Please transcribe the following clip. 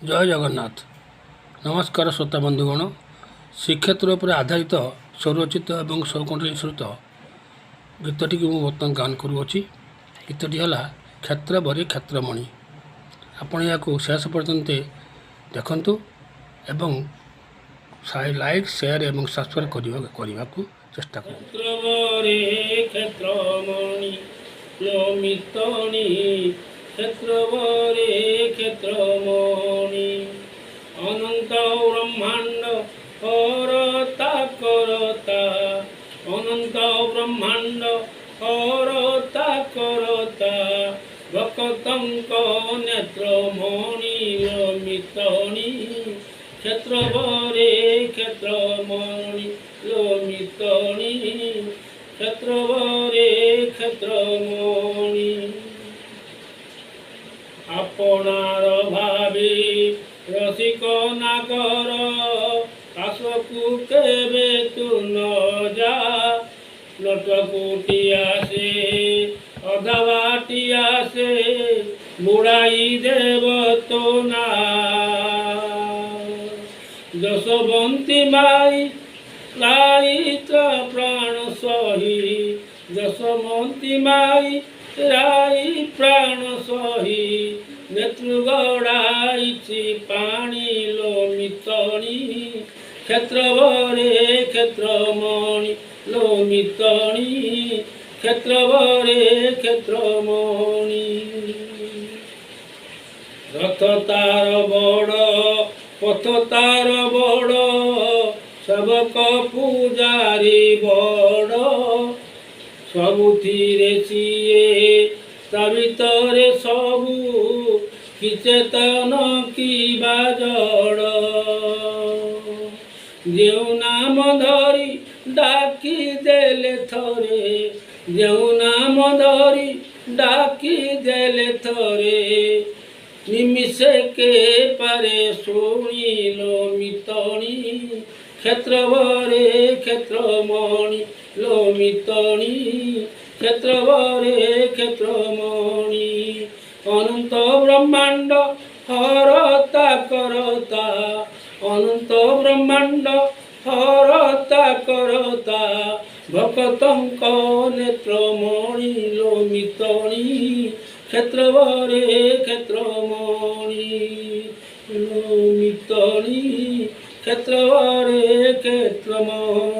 जय जगन्नाथ। नमस्कार श्रोता बंधुगण। श्रीक्षेत्र पर आधारित स्वरचित और स्वकुंडली श्रुत गीतटी को बर्तमान गान करुँच। गीतटी है क्षेत्र बरी क्षेत्रमणि। आपण या शेष पर्यंत देखु एवं लाइक शेयर और सब्सक्राइब करने को चेष्टा क्षेत्रमणि अनंत ब्रह्मांड करता करता अनंत ब्रह्मांड करता करता भक्तंक नेत्रमणि लोमितणि क्षेत्रवरे क्षेत्रमणि लोमितणि क्षेत्रवरे क्षेत्रमणि आपणार भावी रसिक नागर आसकु केबे तू न जा लटकुटी आसे अधवाटी आसे बुड़ाई देव तो ना जसवंती माई लाई प्राण सही जसवंती माई राई प्राण सही नेतृगड़ाई पाणी लोमितणि क्षेत्रवरे क्षेत्रमणि लोमितणि क्षेत्रवरे क्षेत्रमणि रथ तार बड़ पथ तार बड़ सबक पूजारी बड़ सबुथिरे सीए ता भितरे सबू कि चेतन कि बाजड़ जेउ नाम धरी डाकी देले थरे जेउ नाम धरी डाकी देले थरे निमिषे के पारे शुणी लोमितणि क्षेत्रवरे क्षेत्रमणि लोमितणि क्षेत्रवरे क्षेत्रमणि अनंत ब्रह्मांड हरता करता अनंत ब्रह्मांड हरता करता भक्तंक नेत्रमणि लोमितणि क्षेत्रवरे क्षेत्रमणि लोमितणि क्षेत्रवरे क्षेत्रमणि।